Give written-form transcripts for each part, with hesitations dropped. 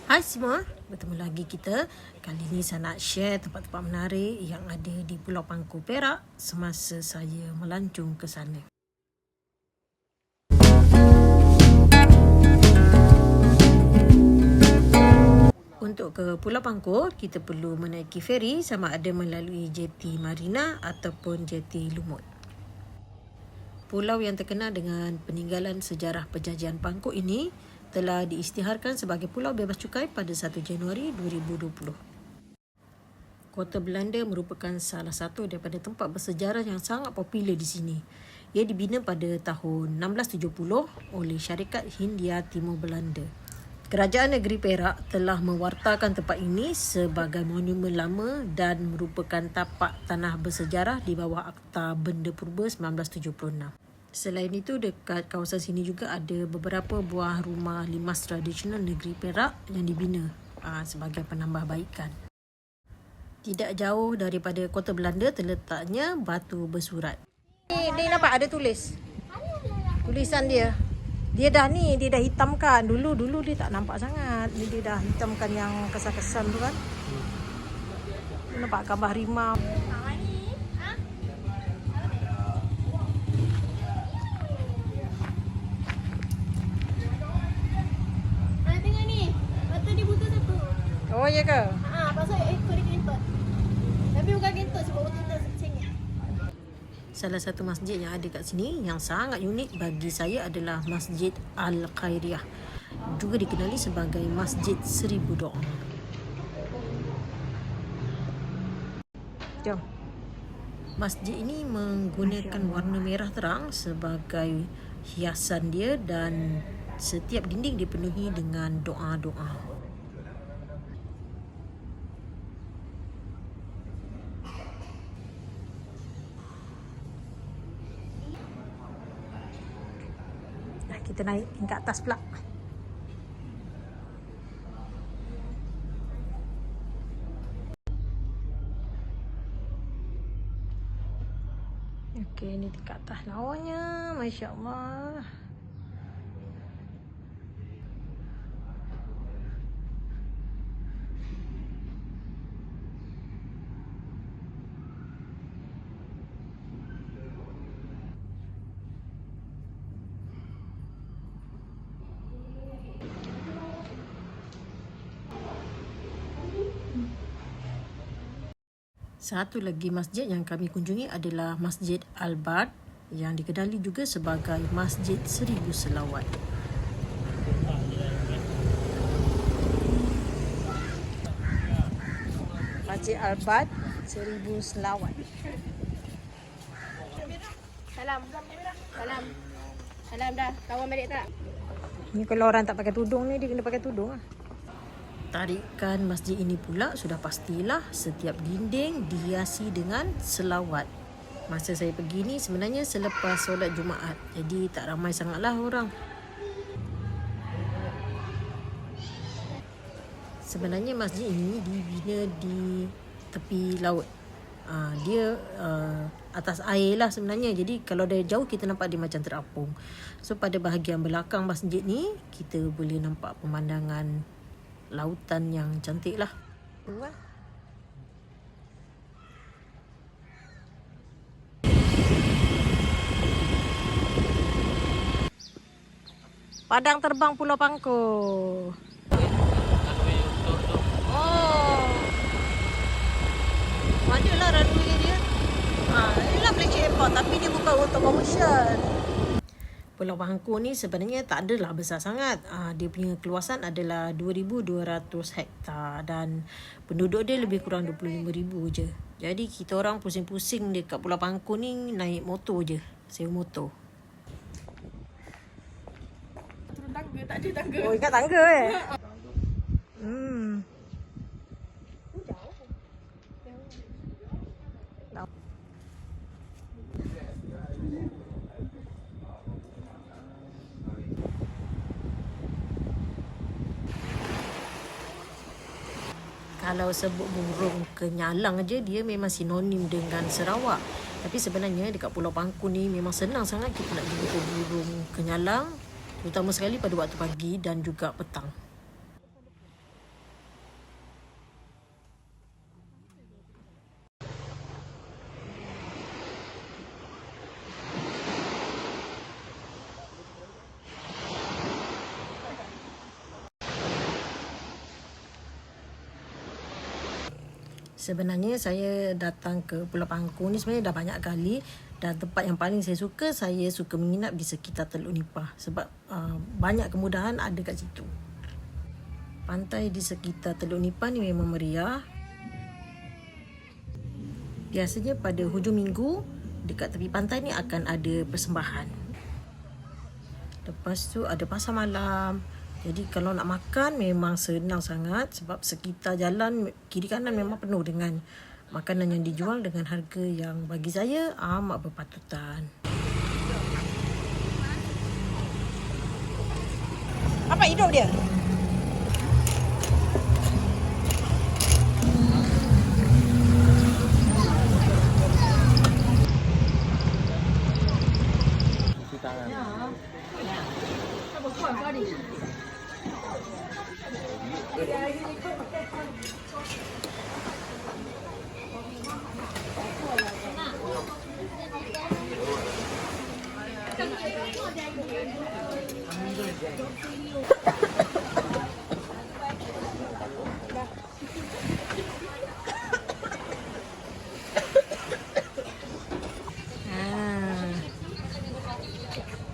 Hai semua, bertemu lagi kita. Kali ini saya nak share tempat-tempat menarik yang ada di Pulau Pangkor, Perak semasa saya melancong ke sana. Untuk ke Pulau Pangkor, kita perlu menaiki feri sama ada melalui JT Marina ataupun JT Lumut. Pulau yang terkenal dengan peninggalan sejarah penjajahan Pangkor ini telah diisytiharkan sebagai Pulau Bebas Cukai pada 1 Januari 2020. Kota Belanda merupakan salah satu daripada tempat bersejarah yang sangat popular di sini. Ia dibina pada tahun 1670 oleh Syarikat Hindia Timur Belanda. Kerajaan negeri Perak telah mewartakan tempat ini sebagai monumen lama dan merupakan tapak tanah bersejarah di bawah Akta Benda Purba 1976. Selain itu, dekat kawasan sini juga ada beberapa buah rumah limas tradisional negeri Perak yang dibina sebagai penambahbaikan. Tidak jauh daripada Kota Belanda terletaknya Batu Bersurat. Dia nampak ada tulisan dia. Dia dah hitamkan. Dulu dia tak nampak sangat. Dia dah hitamkan yang kesan-kesan tu kan. Dia nampak gambar harimau. Oh ya ke? Pasal ekor dia kentut. Tapi bukan kentut sebab waktu kita sengit. Salah satu masjid yang ada kat sini yang sangat unik bagi saya adalah Masjid Al-Khairiyah. Juga dikenali sebagai Masjid Seribu Doa. Jom. Masjid ini menggunakan warna merah terang sebagai hiasan dia dan setiap dinding dipenuhi dengan doa-doa. Kita naik tingkat atas pula. Okey, ni tingkat atas lawanya. Masya Allah. Satu lagi masjid yang kami kunjungi adalah Masjid Al-Bard yang dikenali juga sebagai Masjid Seribu Selawat. Masjid Al-Bard Seribu Selawat. Salam dah. Kawan balik tak? Ni kalau orang tak pakai tudung ni, dia kena pakai tudung lah. Tarikan masjid ini pula sudah pastilah setiap dinding dihiasi dengan selawat. Masa saya pergi ni sebenarnya selepas solat Jumaat. Jadi tak ramai sangatlah orang. Sebenarnya masjid ini dibina di tepi laut. Dia atas air lah sebenarnya. Jadi kalau dari jauh kita nampak dia macam terapung. So pada bahagian belakang masjid ni kita boleh nampak pemandangan lautan yang cantik lah. Padang terbang Pulau Pangkor. Oh. Adalah runway dia. Inilah Malaysia Airport tapi dia bukan untuk komersial. Pulau Pangkor ni sebenarnya tak adalah besar sangat. Dia punya keluasan adalah 2,200 hektar dan penduduk dia lebih kurang 25,000 je. Jadi kita orang pusing-pusing dekat Pulau Pangkor ni naik motor je. Sewa motor. Turun tangga, tak ada tangga. Oh, ingat tangga Kalau sebut burung kenyalang aja dia memang sinonim dengan Sarawak. Tapi sebenarnya dekat Pulau Pangkor ni memang senang sangat kita nak jumpa burung kenyalang, terutama sekali pada waktu pagi dan juga petang. Sebenarnya saya datang ke Pulau Pangkor ni sebenarnya dah banyak kali, dan tempat yang paling saya suka menginap di sekitar Teluk Nipah sebab banyak kemudahan ada kat situ. Pantai di sekitar Teluk Nipah ni memang meriah. Biasanya pada hujung minggu dekat tepi pantai ni akan ada persembahan. Lepas tu ada pasar malam. Jadi kalau nak makan memang senang sangat sebab sekitar jalan kiri kanan memang penuh dengan makanan yang dijual dengan harga yang bagi saya amat berpatutan. Apa hidup dia?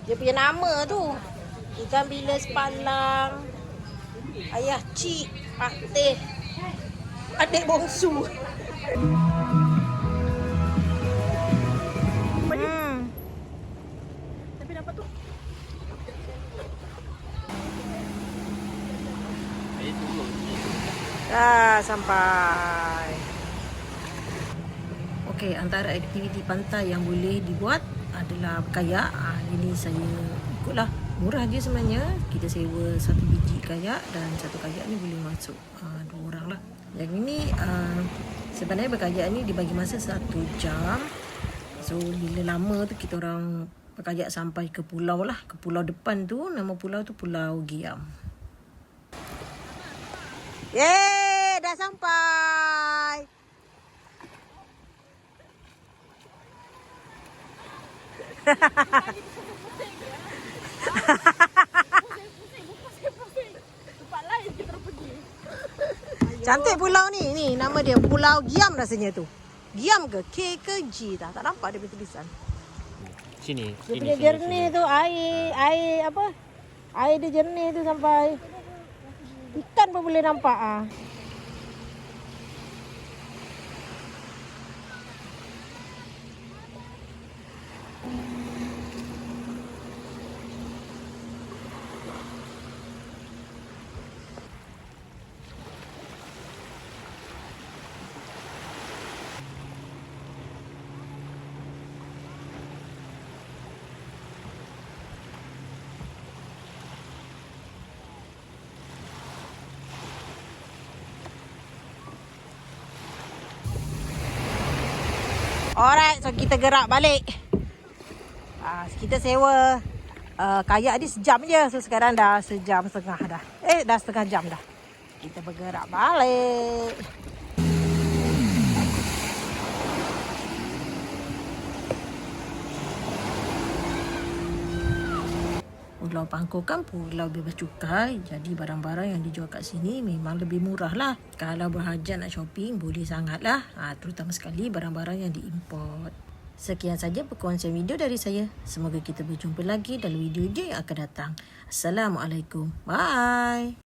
Dia punya nama tu ikan bilis palang, ayah cik, patih, adik bongsu. Tapi dapat tu. Dah sampai. Okey, antara aktiviti pantai yang boleh dibuat adalah berkayak. Ini saya ikutlah. Murah je sebenarnya. Kita sewa 1 biji kayak dan satu kayak ni boleh masuk 2 orang lah. Yang ini sebenarnya berkayak ni dibagi masa 1 jam. So bila lama tu kita orang berkayak sampai ke pulau lah. Ke pulau depan tu, nama pulau tu Pulau Giam. Yeay, dah sampai. Cantik pulau ni. Ni nama dia Pulau Giam rasanya tu. Giam ke? K ke G dah? Tak nampak dia punya tulisan. Sini. Dia punya jernih tu air apa? Air dia jernih tu sampai ikan pun boleh nampak . Alright, so kita gerak balik. Kita sewa kayak ni sejam je. So sekarang dah sejam setengah dah. Dah setengah jam dah. Kita bergerak balik. Pulau Pangkor kan pulau bebas cukai. Jadi barang-barang yang dijual kat sini memang lebih murah lah. Kalau berhajat nak shopping boleh sangat lah. Terutama sekali barang-barang yang diimport. Sekian saja perkongsian video dari saya. Semoga kita berjumpa lagi dalam video-video yang akan datang. Assalamualaikum. Bye.